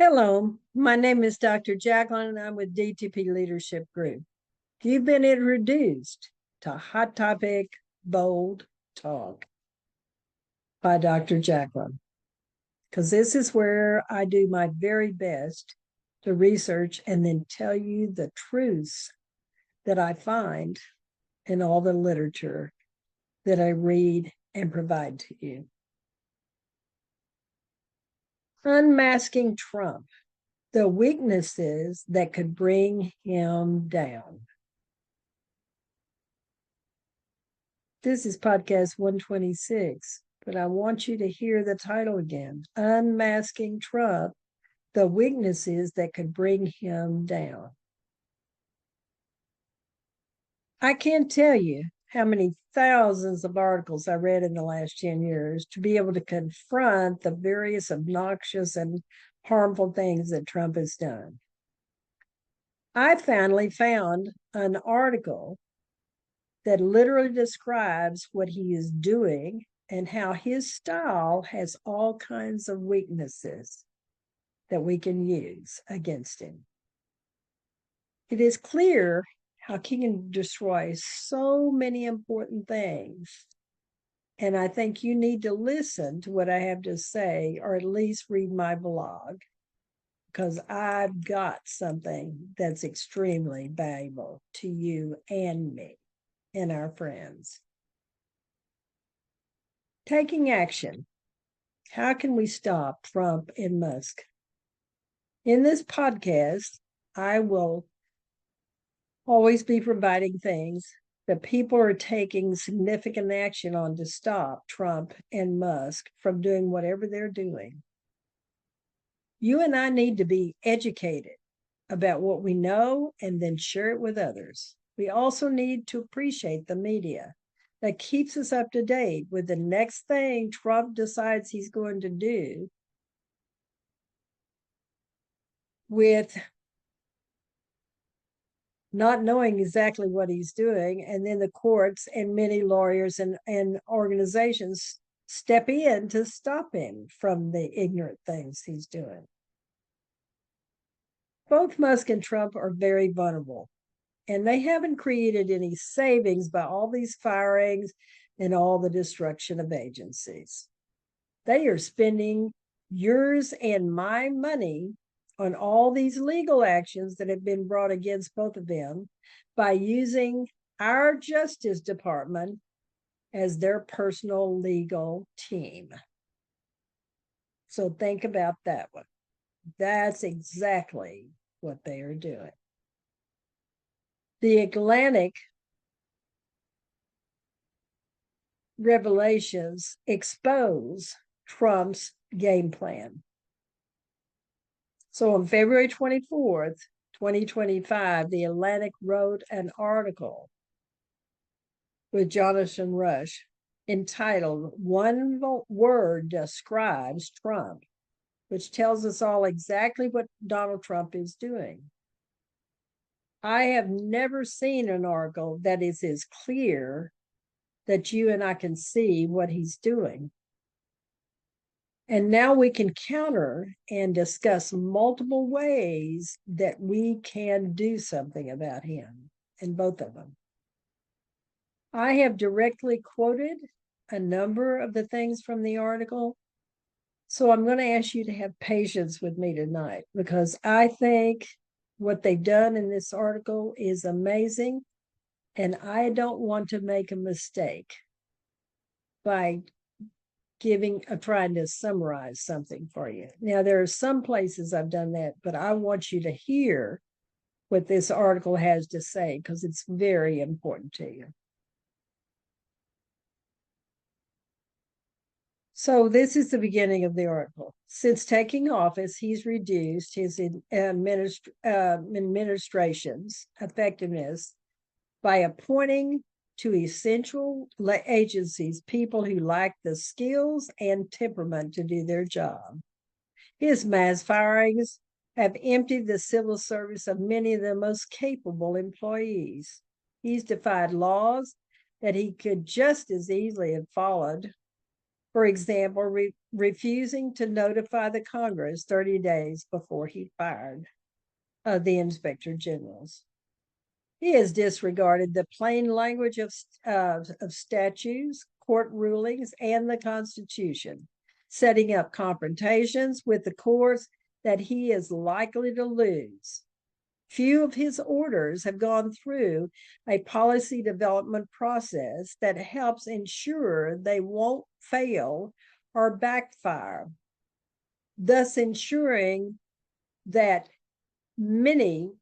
Hello, my name is Dr. Jackalyn, and I'm with DTP-Leadership Group. You've been introduced to Hot Topic Bold Talk by Dr. Jackalyn, because this is where I do my very best to research and then tell you the truths that I find in all the literature that I read and provide to you. Unmasking Trump. The weaknesses that could bring him down. This is podcast 126, but I want you to hear the title again. Unmasking Trump, the weaknesses that could bring him down. I can't tell you how many thousands of articles I read in the last 10 years to be able to confront the various obnoxious and harmful things that Trump has done. I finally found an article that literally describes what he is doing and how his style has all kinds of weaknesses that we can use against him. It is clear how he can destroy so many important things. And I think you need to listen to what I have to say, or at least read my blog, because I've got something that's extremely valuable to you and me and our friends. Taking action. How can we stop Trump and Musk? In this podcast, I will always be providing things that people are taking significant action on to stop Trump and Musk from doing whatever they're doing. You and I need to be educated about what we know and then share it with others. We also need to appreciate the media that keeps us up to date with the next thing Trump decides he's going to do with not knowing exactly what he's doing. And then the courts and many lawyers and organizations step in to stop him from the ignorant things he's doing. Both Musk and Trump are very vulnerable, and they haven't created any savings by all these firings and all the destruction of agencies. They are spending yours and my money on all these legal actions that have been brought against both of them by using our Justice Department as their personal legal team. So think about that one. That's exactly what they are doing. The Atlantic revelations expose Trump's game plan. So on February 24th, 2025, The Atlantic wrote an article with Jonathan Rauch entitled "One Word Describes Trump," which tells us all exactly what Donald Trump is doing. I have never seen an article that is as clear that you and I can see what he's doing. And now we can counter and discuss multiple ways that we can do something about him, and both of them. I have directly quoted a number of the things from the article, so I'm going to ask you to have patience with me tonight, because I think what they've done in this article is amazing, and I don't want to make a mistake by trying to summarize something for you. Now, there are some places I've done that, but I want you to hear what this article has to say, because it's very important to you. So this is the beginning of the article. Since taking office, he's reduced his administration's effectiveness by appointing to essential agencies people who lack the skills and temperament to do their job. His mass firings have emptied the civil service of many of the most capable employees. He's defied laws that he could just as easily have followed For example, refusing to notify the Congress 30 days before he fired the inspector generals. He has disregarded the plain language of statutes, court rulings, and the Constitution, setting up confrontations with the courts that he is likely to lose. Few of his orders have gone through a policy development process that helps ensure they won't fail or backfire, thus ensuring that many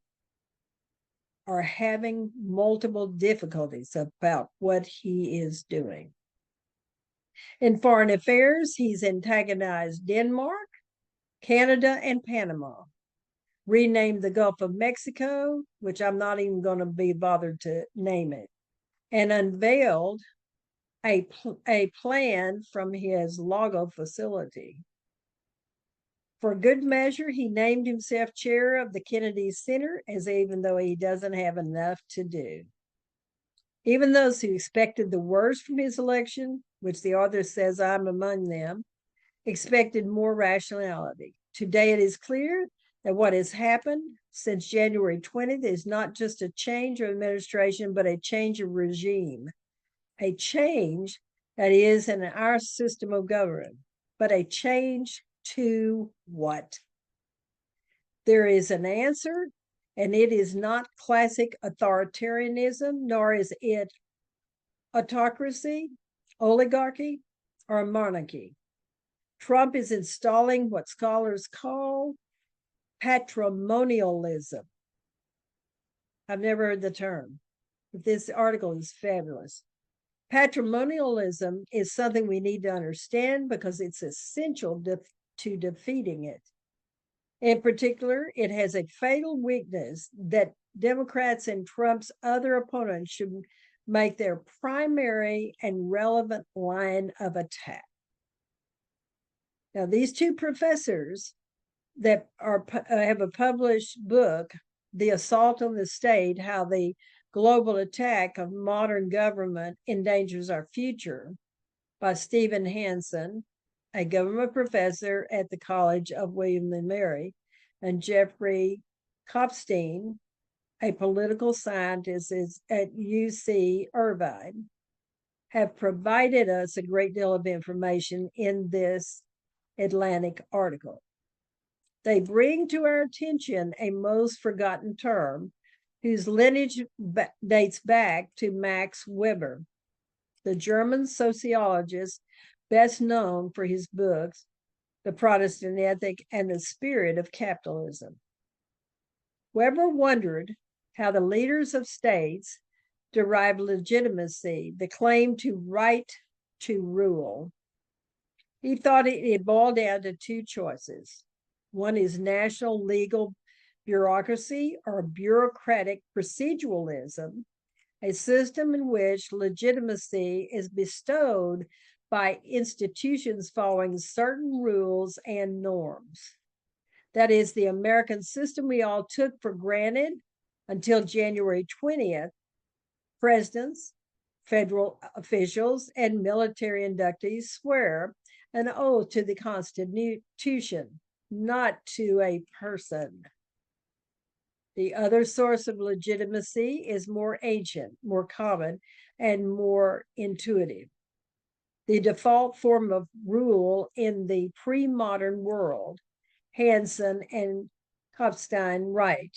are having multiple difficulties about what he is doing. In foreign affairs, he's antagonized Denmark, Canada, and Panama, renamed the Gulf of Mexico, which I'm not even going to be bothered to name it, and unveiled a plan from his Lago facility. For good measure, he named himself chair of the Kennedy Center, as even though he doesn't have enough to do. Even those who expected the worst from his election, which the author says I'm among them, expected more rationality. Today it is clear that what has happened since January 20th is not just a change of administration, but a change of regime. A change that is in our system of government, but a change to what? There is an answer, and it is not classic authoritarianism, nor is it autocracy, oligarchy, or monarchy. Trump is installing what scholars call patrimonialism. I've never heard the term, but this article is fabulous. Patrimonialism is something we need to understand because it's essential to defeating it. In particular, it has a fatal weakness that Democrats and Trump's other opponents should make their primary and relevant line of attack. Now, these two professors that have a published book, The Assault on the State, How the Global Attack of Modern Government Endangers Our Future, by Stephen Hansen, a government professor at the College of William and Mary, and Jeffrey Kopstein, a political scientist at UC Irvine, have provided us a great deal of information in this Atlantic article. They bring to our attention a most forgotten term whose lineage dates back to Max Weber, the German sociologist best known for his books, The Protestant Ethic and the Spirit of Capitalism. Weber wondered how the leaders of states derive legitimacy, the claim to right to rule. He thought it boiled down to two choices. One is national legal bureaucracy or bureaucratic proceduralism, a system in which legitimacy is bestowed by institutions following certain rules and norms. That is the American system we all took for granted until January 20th. Presidents, federal officials, and military inductees swear an oath to the Constitution, not to a person. The other source of legitimacy is more ancient, more common, and more intuitive. The default form of rule in the pre-modern world, Hansen and Kopstein write,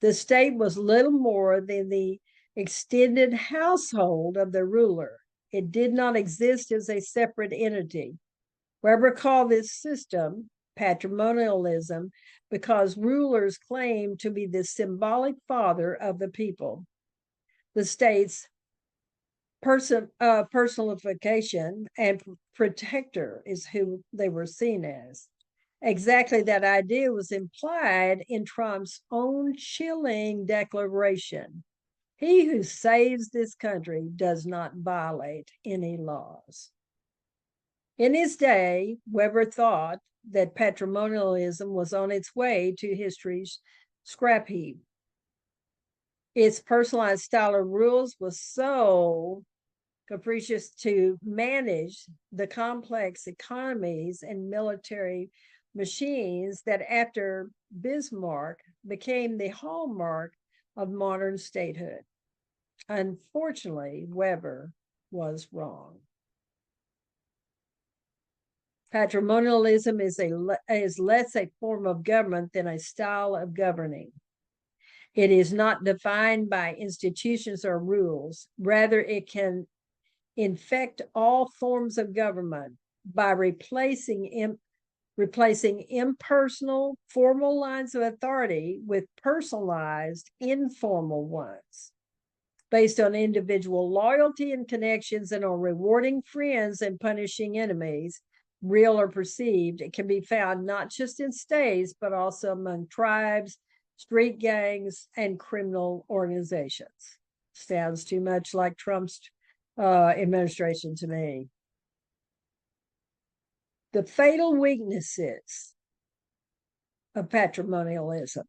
the state was little more than the extended household of the ruler. It did not exist as a separate entity. Weber called this system patrimonialism because rulers claim to be the symbolic father of the people. The state's personification and protector is who they were seen as. Exactly that idea was implied in Trump's own chilling declaration. He who saves this country does not violate any laws. In his day, Weber thought that patrimonialism was on its way to history's scrap heap. Its personalized style of rules was so capricious to manage the complex economies and military machines that after Bismarck became the hallmark of modern statehood. Unfortunately, Weber was wrong. Patrimonialism is less a form of government than a style of governing. It is not defined by institutions or rules. Rather, it can infect all forms of government by replacing impersonal, formal lines of authority with personalized, informal ones, based on individual loyalty and connections and on rewarding friends and punishing enemies, real or perceived. It can be found not just in states, but also among tribes, street gangs, and criminal organizations. Sounds too much like Trump's administration to me. The fatal weaknesses of patrimonialism.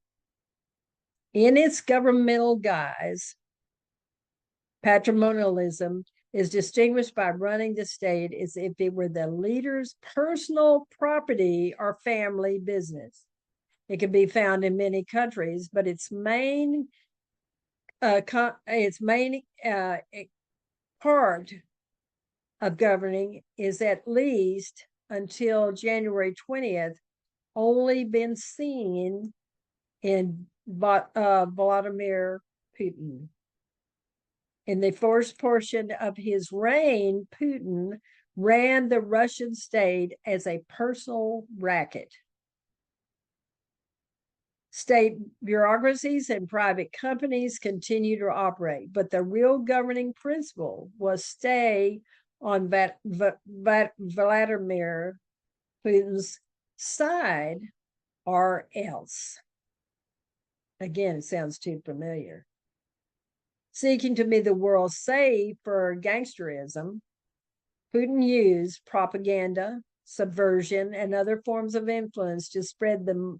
In its governmental guise, patrimonialism is distinguished by running the state as if it were the leader's personal property or family business. It can be found in many countries, but its main part of governing is, at least until January 20th, only been seen in Vladimir Putin. In the first portion of his reign, Putin ran the Russian state as a personal racket. State bureaucracies and private companies continue to operate, but the real governing principle was stay on Vladimir Putin's side or else. Again, it sounds too familiar. Seeking to be the world's safe for gangsterism, Putin used propaganda, subversion, and other forms of influence to spread the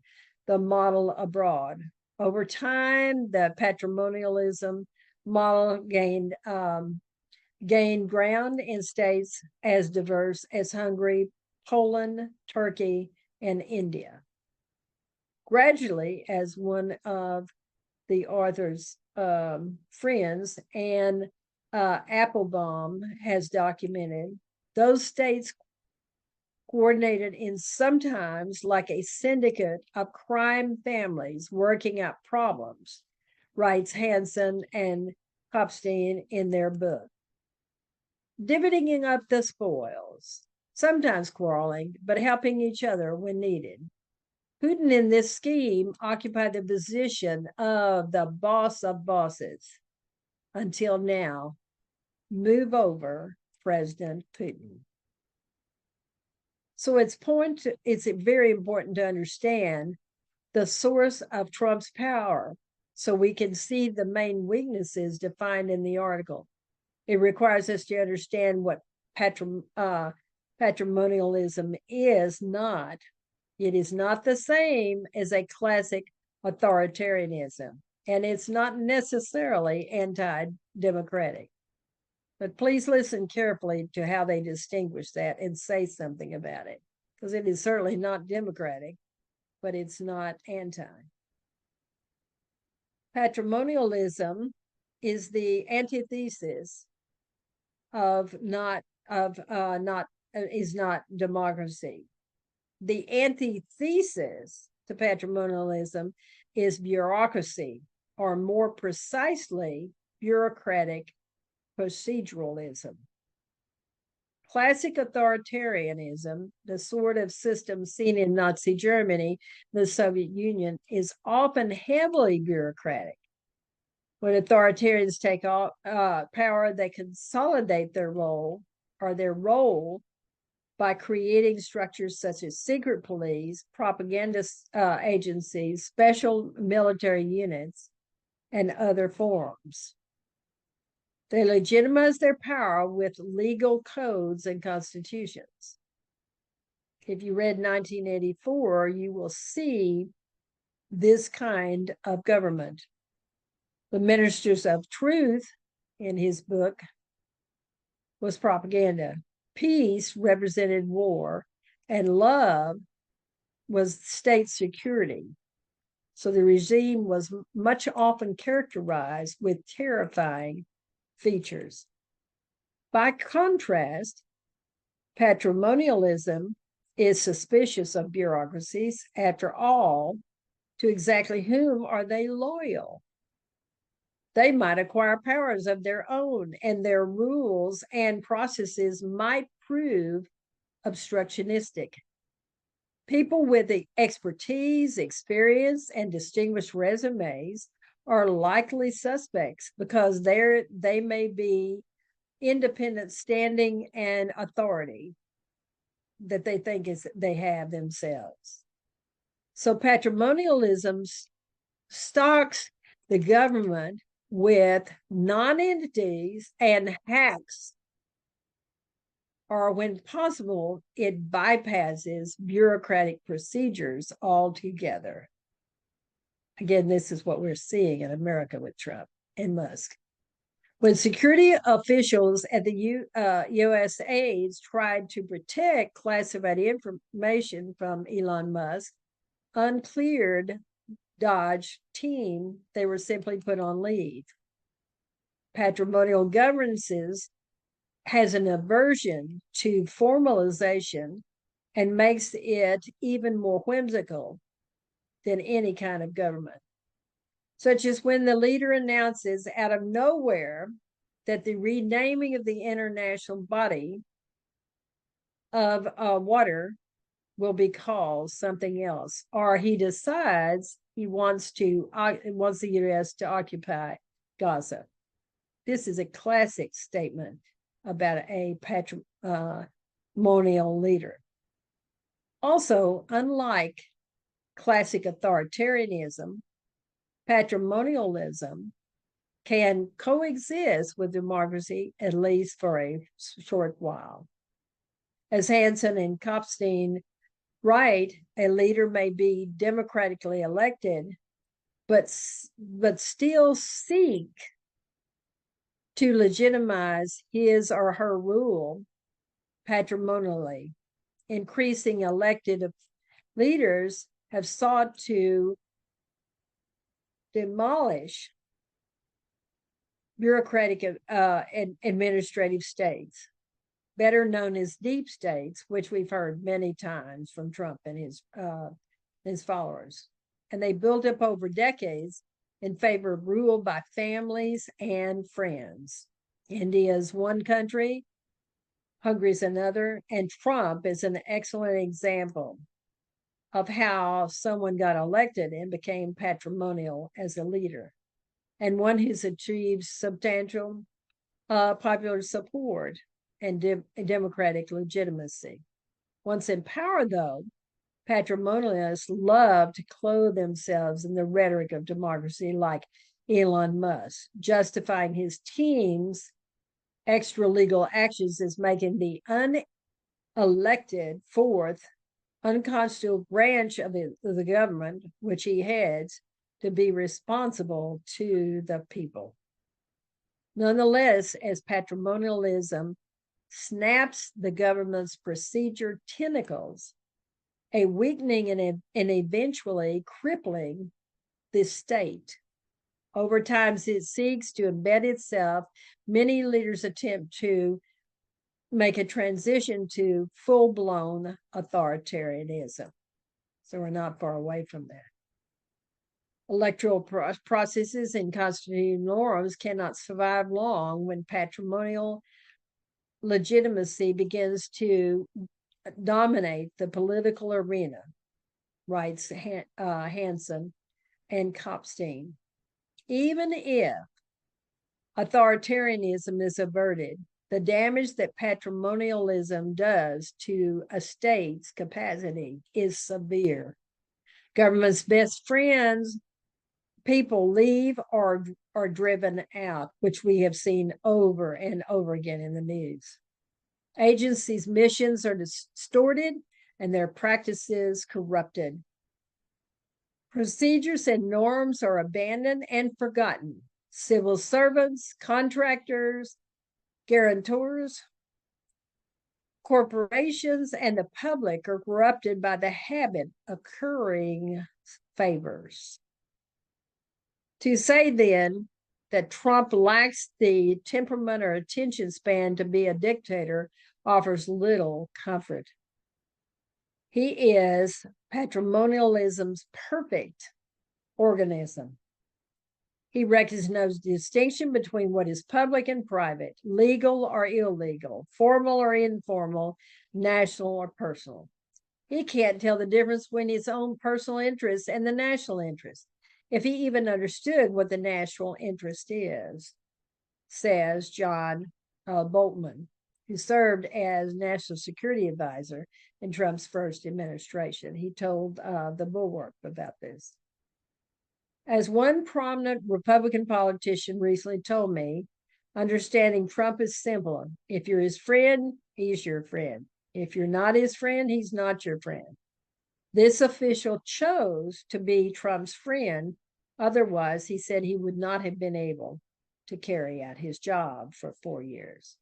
model abroad. Over time, the patrimonialism model gained ground in states as diverse as Hungary, Poland, Turkey, and India. Gradually, as one of the author's friends, and Applebaum has documented, those states coordinated in sometimes like a syndicate of crime families working out problems, writes Hansen and Kopstein in their book. Dividing up the spoils, sometimes quarreling, but helping each other when needed. Putin in this scheme occupied the position of the boss of bosses until now. Move over, President Putin. So it's very important to understand the source of Trump's power so we can see the main weaknesses defined in the article. It requires us to understand what patrimonialism is not. It is not the same as a classic authoritarianism, and it's not necessarily anti-democratic. But please listen carefully to how they distinguish that and say something about it, because it is certainly not democratic, but it's not anti. Patrimonialism is the antithesis of not democracy. The antithesis to patrimonialism is bureaucracy, or more precisely, bureaucratic proceduralism. Classic authoritarianism, the sort of system seen in Nazi Germany, the Soviet Union, is often heavily bureaucratic. When authoritarians take power, they consolidate their role by creating structures such as secret police, propaganda agencies, special military units, and other forms. They legitimize their power with legal codes and constitutions. If you read 1984, you will see this kind of government. The Ministers of Truth, in his book, was propaganda. Peace represented war, and love was state security. So the regime was much often characterized with terrifying features. By contrast, patrimonialism is suspicious of bureaucracies. After all, to exactly whom are they loyal? They might acquire powers of their own, and their rules and processes might prove obstructionistic. People with the expertise, experience, and distinguished resumes are likely suspects because they may be independent standing and authority that they think they have themselves. So patrimonialism stocks the government with non-entities and hacks, or when possible, it bypasses bureaucratic procedures altogether. Again, this is what we're seeing in America with Trump and Musk. When security officials at the USAID tried to protect classified information from Elon Musk, uncleared Dodge team, they were simply put on leave. Patrimonial governances has an aversion to formalization and makes it even more whimsical than any kind of government, such as when the leader announces out of nowhere that the renaming of the international body of water will be called something else, or he decides he wants the U.S. to occupy Gaza. This is a classic statement about a patrimonial leader. Also, unlike classic authoritarianism, patrimonialism can coexist with democracy, at least for a short while. As Hansen and Kopstein write, a leader may be democratically elected, but still seek to legitimize his or her rule patrimonially. Increasing elected leaders have sought to demolish bureaucratic and administrative states, better known as deep states, which we've heard many times from Trump and his followers. And they built up over decades in favor of rule by families and friends. India is one country, Hungary is another, and Trump is an excellent example of how someone got elected and became patrimonial as a leader, and one who's achieved substantial popular support and democratic legitimacy. Once in power, though, patrimonialists love to clothe themselves in the rhetoric of democracy, like Elon Musk, justifying his team's extra legal actions as making the unelected fourth unconstitutional branch of the government, which he heads, to be responsible to the people. Nonetheless, as patrimonialism snaps the government's procedure tentacles, a weakening and eventually crippling the state. Over time, it seeks to embed itself. Many leaders attempt to make a transition to full-blown authoritarianism. So we're not far away from that. Electoral processes and constitutional norms cannot survive long when patrimonial legitimacy begins to dominate the political arena, writes Hansen and Kopstein. Even if authoritarianism is averted, the damage that patrimonialism does to a state's capacity is severe. Government's best friends, people leave or are driven out, which we have seen over and over again in the news. Agencies' missions are distorted and their practices corrupted. Procedures and norms are abandoned and forgotten. Civil servants, contractors, guarantors Corporations and the public are corrupted by the habit of accruing favors. To say then that Trump lacks the temperament or attention span to be a dictator offers little comfort. He is patrimonialism's perfect organism. He reckons no distinction between what is public and private, legal or illegal, formal or informal, national or personal. He can't tell the difference between his own personal interests and the national interest, if he even understood what the national interest is, says John Boltman, who served as national security advisor in Trump's first administration. He told the Bulwark about this. As one prominent Republican politician recently told me, understanding Trump is simple. If you're his friend, he's your friend. If you're not his friend, he's not your friend. This official chose to be Trump's friend. Otherwise, he said he would not have been able to carry out his job for 4 years.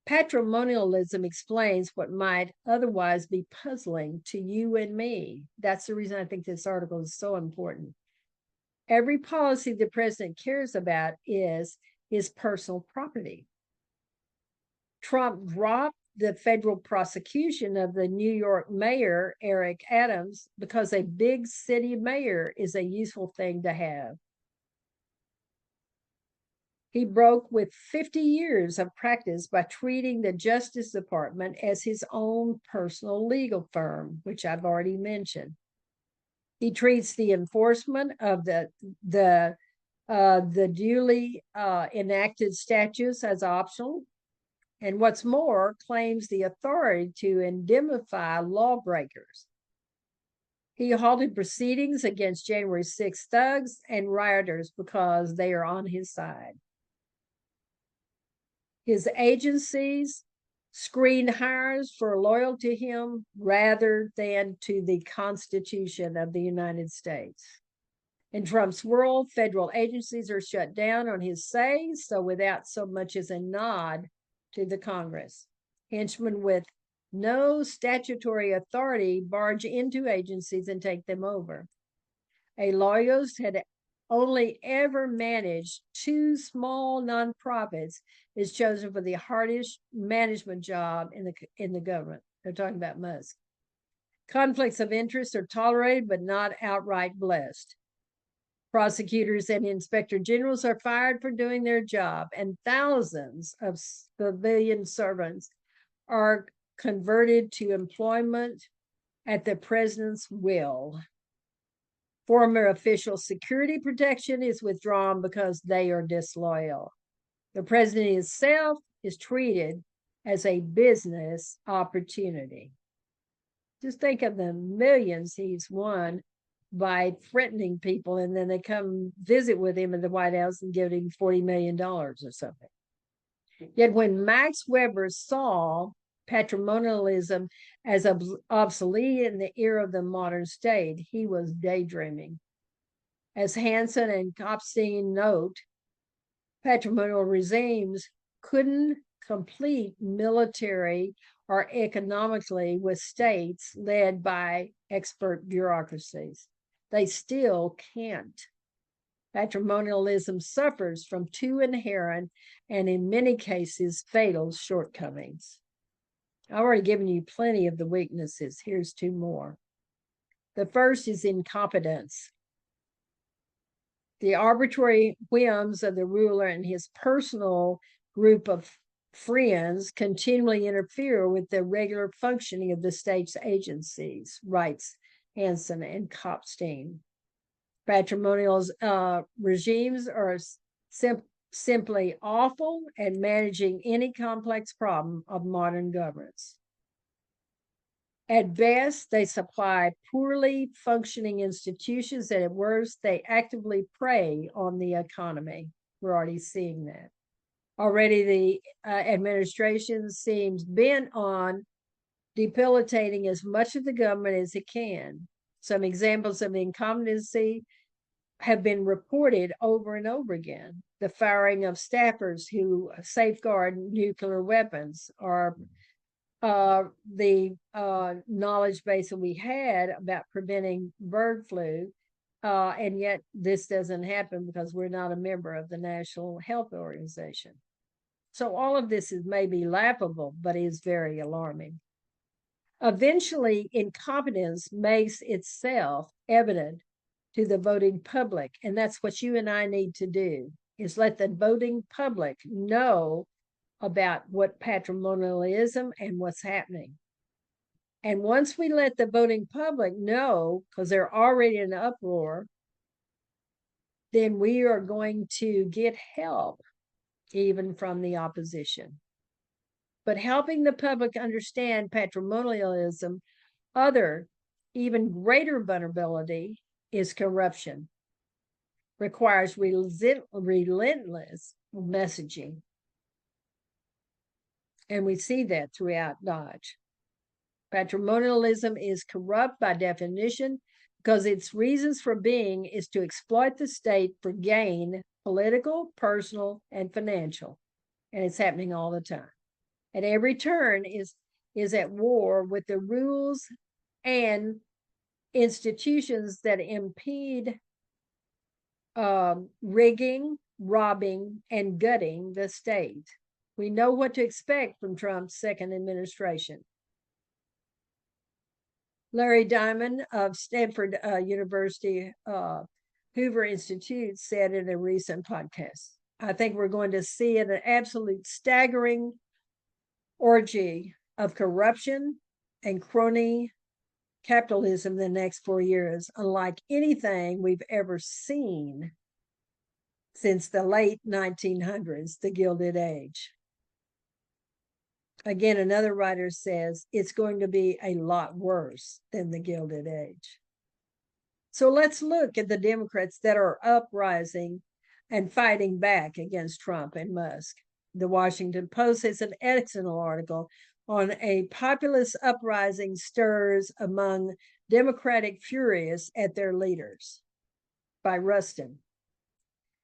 Patrimonialism explains what might otherwise be puzzling to you and me. That's the reason I think this article is so important. Every policy the president cares about is his personal property. Trump dropped the federal prosecution of the New York mayor, Eric Adams, because a big city mayor is a useful thing to have. He broke with 50 years of practice by treating the Justice Department as his own personal legal firm, which I've already mentioned. He treats the enforcement of the duly enacted statutes as optional, and what's more, claims the authority to indemnify lawbreakers. He halted proceedings against January 6 thugs and rioters because they are on his side. His agencies screen hires for loyal to him rather than to the Constitution of the United States. In Trump's world, federal agencies are shut down on his say, so without so much as a nod to the Congress. Henchmen with no statutory authority barge into agencies and take them over. A lawyerist had only ever managed 2 small nonprofits is chosen for the hardest management job in the government. They're talking about Musk. Conflicts of interest are tolerated but not outright blessed. Prosecutors and inspector generals are fired for doing their job, and thousands of civilian servants are converted to employment at the president's will. Former official security protection is withdrawn because they are disloyal. The president himself is treated as a business opportunity. Just think of the millions he's won by threatening people, and then they come visit with him in the White House and give him $40 million or something. Yet when Max Weber saw patrimonialism as obsolete in the era of the modern state, he was daydreaming. As Hansen and Kopstein note, patrimonial regimes couldn't compete military or economically with states led by expert bureaucracies. They still can't. Patrimonialism suffers from 2 inherent and in many cases fatal shortcomings. I've already given you plenty of the weaknesses. Here's 2 more. The first is incompetence. The arbitrary whims of the ruler and his personal group of friends continually interfere with the regular functioning of the state's agencies, writes Hansen and Kopstein. Patrimonial regimes are simply awful at managing any complex problem of modern governance. At best, they supply poorly functioning institutions, and at worst, they actively prey on the economy. We're already seeing that. Already, the administration seems bent on debilitating as much of the government as it can. Some examples of incompetency have been reported over and over again. The firing of staffers who safeguard nuclear weapons, or the knowledge base that we had about preventing bird flu. And yet this doesn't happen because we're not a member of the National Health Organization. So all of this is maybe laughable, but is very alarming. Eventually, incompetence makes itself evident to the voting public. And that's what you and I need to do, is let the voting public know about what patrimonialism and what's happening. And once we let the voting public know, because they're already in an uproar, then we are going to get help even from the opposition. But helping the public understand patrimonialism, other, even greater vulnerability is corruption. Requires relentless messaging. And we see that throughout Dodge. Patrimonialism is corrupt by definition because its reasons for being is to exploit the state for gain, political, personal, and financial. And it's happening all the time. At every turn is at war with the rules and institutions that impede rigging, robbing, and gutting the state. We know what to expect from Trump's second administration. Larry Diamond of Stanford University Hoover Institute said in a recent podcast, I think we're going to see an absolute staggering orgy of corruption and crony capitalism in the next 4 years, unlike anything we've ever seen since the late 1900s, the Gilded Age. Again, another writer says it's going to be a lot worse than the Gilded Age. So let's look at the Democrats that are uprising and fighting back against Trump and Musk. The Washington Post has an excellent article on a populist uprising stirs among Democratic furious at their leaders by Reston.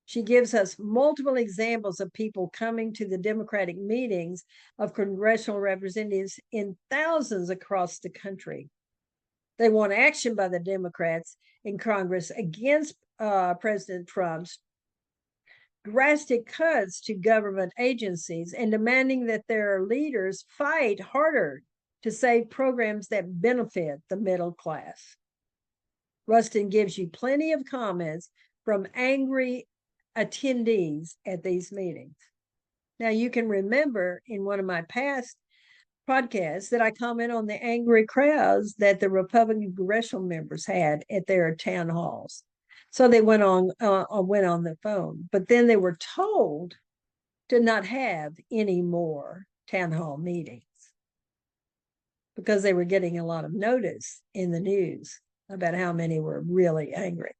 She gives us multiple examples of people coming to the Democratic meetings of congressional representatives in thousands across the country. They want action by the Democrats in Congress against President Trump's drastic cuts to government agencies and demanding that their leaders fight harder to save programs that benefit the middle class. Reston gives you plenty of comments from angry attendees at these meetings. Now, you can remember in one of my past podcasts that I comment on the angry crowds that the Republican congressional members had at their town halls. So they went on the phone, but then they were told to not have any more town hall meetings because they were getting a lot of notice in the news about how many were really angry.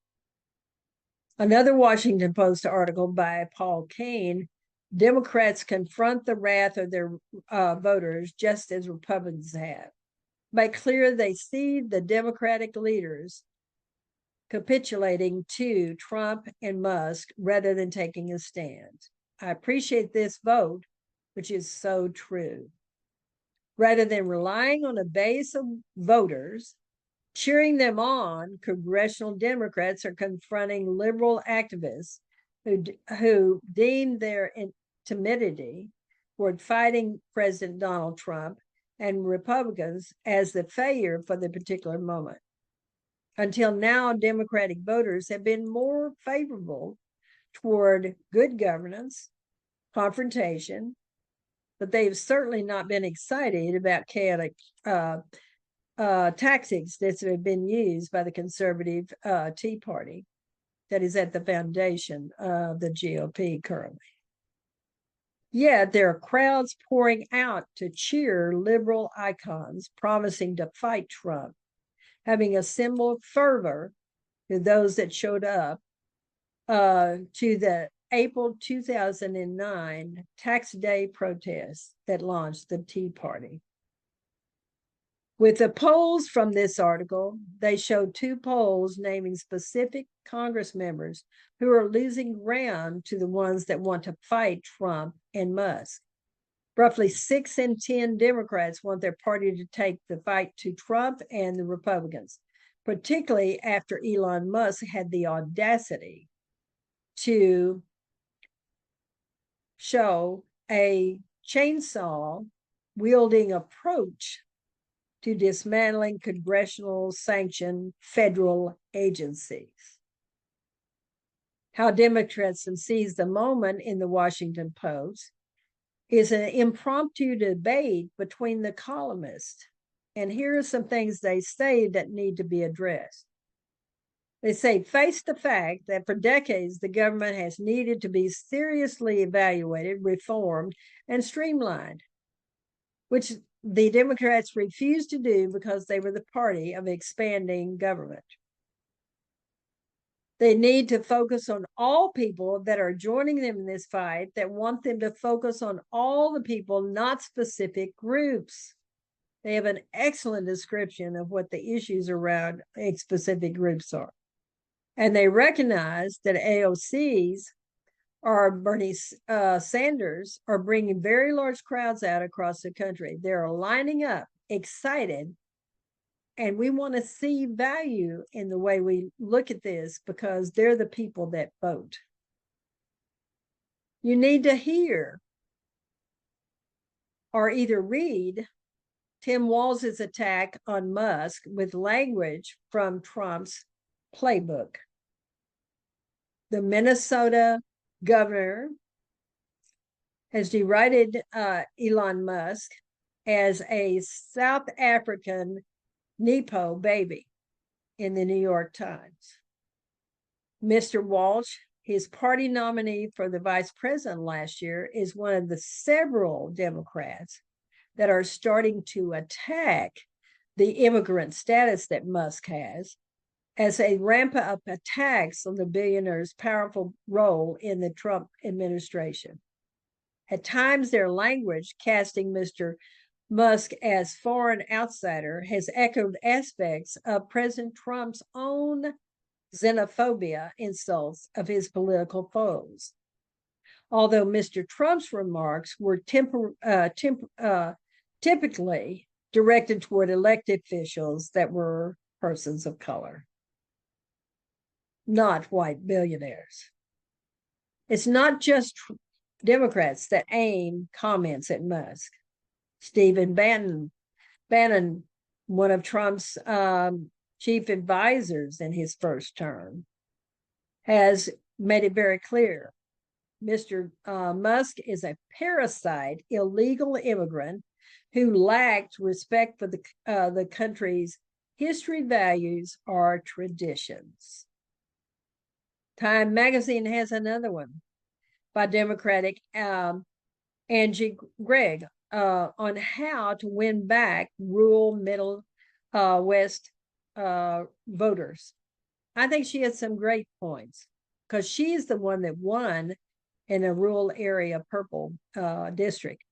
Another Washington Post article by Paul Kane, Democrats confront the wrath of their voters just as Republicans have. By clear, they see the Democratic leaders capitulating to Trump and Musk rather than taking a stand. I appreciate this vote, which is so true. Rather than relying on a base of voters, cheering them on, congressional Democrats are confronting liberal activists who deem their timidity toward fighting President Donald Trump and Republicans as the failure for the particular moment. Until now, Democratic voters have been more favorable toward good governance, confrontation, but they've certainly not been excited about chaotic tactics that have been used by the conservative Tea Party that is at the foundation of the GOP currently. Yet there are crowds pouring out to cheer liberal icons promising to fight Trump, having a similar fervor to those that showed up to the April 2009 Tax Day protests that launched the Tea Party. With the polls from this article, they showed 2 polls naming specific Congress members who are losing ground to the ones that want to fight Trump and Musk. Roughly 6 in 10 Democrats want their party to take the fight to Trump and the Republicans, particularly after Elon Musk had the audacity to show a chainsaw wielding approach to dismantling congressional sanctioned federal agencies. How Democrats have seized the moment in the Washington Post is an impromptu debate between the columnists. And here are some things they say that need to be addressed. They say, face the fact that for decades, the government has needed to be seriously evaluated, reformed, and streamlined, which the Democrats refused to do because they were the party of expanding government. They need to focus on all people that are joining them in this fight, that want them to focus on all the people, not specific groups. They have an excellent description of what the issues around specific groups are. And they recognize that AOCs or Bernie Sanders are bringing very large crowds out across the country. They're lining up, excited, and we want to see value in the way we look at this because they're the people that vote. You need to hear or either read Tim Walz's attack on Musk with language from Trump's playbook. The Minnesota governor has derided Elon Musk as a South African Nepo baby in the New York Times. Mr. Walsh, his party nominee for the vice president last year, is one of the several Democrats that are starting to attack the immigrant status that Musk has as they ramp up attacks on the billionaire's powerful role in the Trump administration. At times, their language casting Mr. Musk as foreign outsider has echoed aspects of President Trump's own xenophobia insults of his political foes. Although Mr. Trump's remarks were typically directed toward elected officials that were persons of color, not white billionaires. It's not just Democrats that aim comments at Musk. Stephen Bannon, one of Trump's chief advisors in his first term, has made it very clear. Mr. Musk is a parasite, illegal immigrant who lacked respect for the country's history, values, or traditions. Time magazine has another one by Democratic Angie Gregg on how to win back rural Middle West voters. I think she has some great points because she's the one that won in a rural area purple district.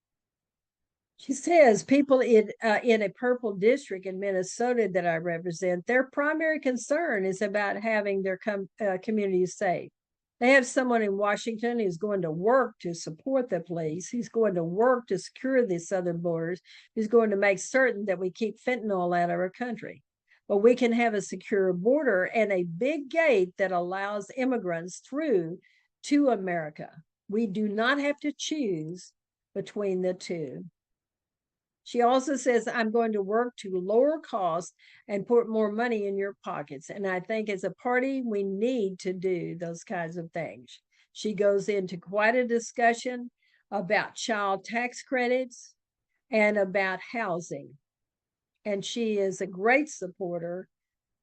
She says people in a purple district in Minnesota that I represent, their primary concern is about having their communities safe. They have someone in Washington who's going to work to support the police. He's going to work to secure the southern borders. He's going to make certain that we keep fentanyl out of our country. But we can have a secure border and a big gate that allows immigrants through to America. We do not have to choose between the two. She also says, I'm going to work to lower costs and put more money in your pockets. And I think as a party, we need to do those kinds of things. She goes into quite a discussion about child tax credits and about housing. And she is a great supporter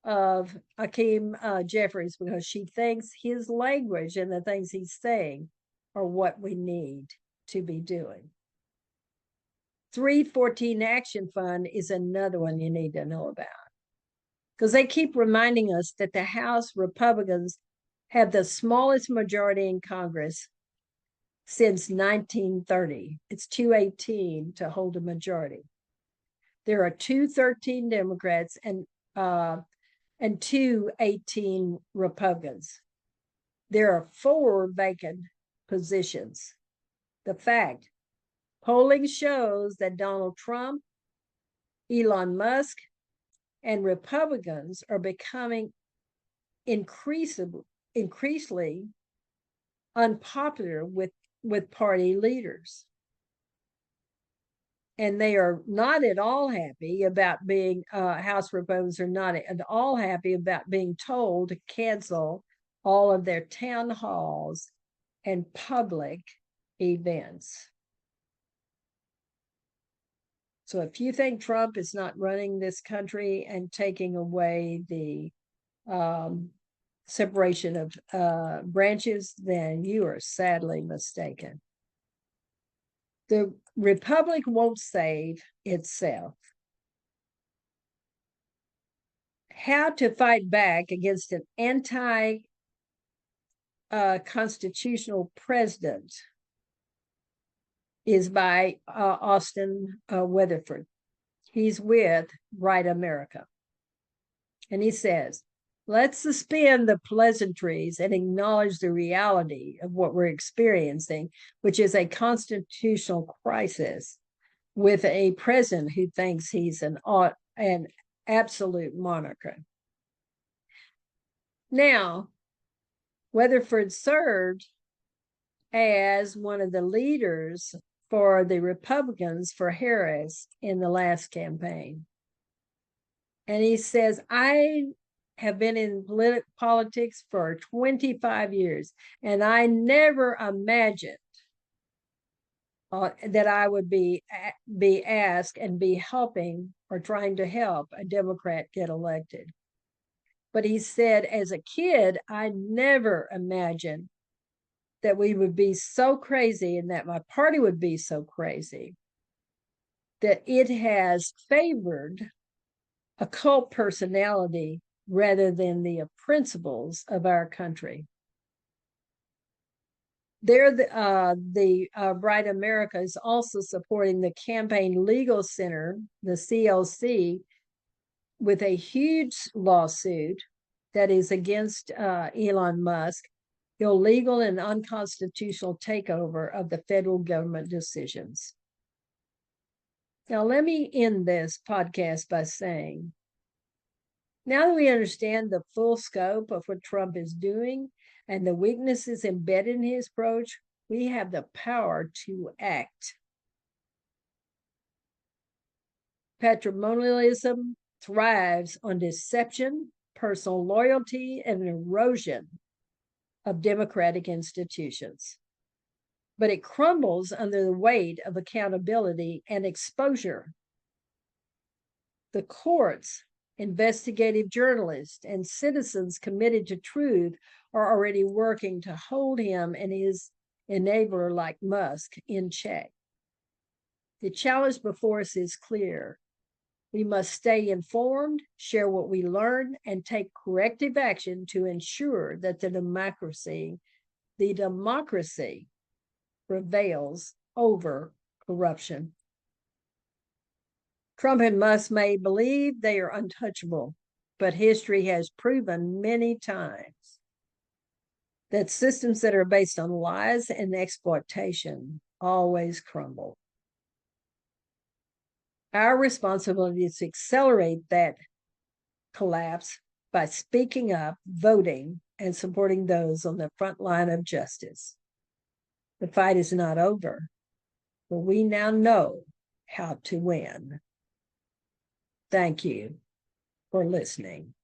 of Hakeem Jeffries because she thinks his language and the things he's saying are what we need to be doing. 314 Action Fund is another one you need to know about because they keep reminding us that the House Republicans have the smallest majority in Congress since 1930. It's 218 to hold a majority. There are 213 Democrats and 218 Republicans. There are 4 vacant positions. The fact Polling shows that Donald Trump, Elon Musk, and Republicans are becoming increasingly unpopular with party leaders. And they are not at all happy about being, House Republicans are not at all happy about being told to cancel all of their town halls and public events. So if you think Trump is not running this country and taking away the separation of branches, then you are sadly mistaken. The republic won't save itself. How to fight back against an anti-constitutional president is by Austin Weatherford. He's with Right America. And he says, let's suspend the pleasantries and acknowledge the reality of what we're experiencing, which is a constitutional crisis with a president who thinks he's an absolute monarch. Now, Weatherford served as one of the leaders for the Republicans for Harris in the last campaign. And he says, I have been in politics for 25 years, and I never imagined that I would be asked and be helping or trying to help a Democrat get elected. But he said, as a kid, I never imagined that we would be so crazy and that my party would be so crazy that it has favored a cult personality rather than the principles of our country. The Bright America is also supporting the Campaign Legal Center, the CLC, with a huge lawsuit that is against Elon Musk, illegal and unconstitutional takeover of the federal government decisions. Now, let me end this podcast by saying, now that we understand the full scope of what Trump is doing and the weaknesses embedded in his approach, we have the power to act. Patrimonialism thrives on deception, personal loyalty, and erosion of democratic institutions. But it crumbles under the weight of accountability and exposure. The courts, investigative journalists, and citizens committed to truth are already working to hold him and his enabler like Musk in check. The challenge before us is clear. We must stay informed, share what we learn, and take corrective action to ensure that the democracy prevails over corruption. Trump and Musk may believe they are untouchable, but history has proven many times that systems that are based on lies and exploitation always crumble. Our responsibility is to accelerate that collapse by speaking up, voting, and supporting those on the front line of justice. The fight is not over, but we now know how to win. Thank you for listening.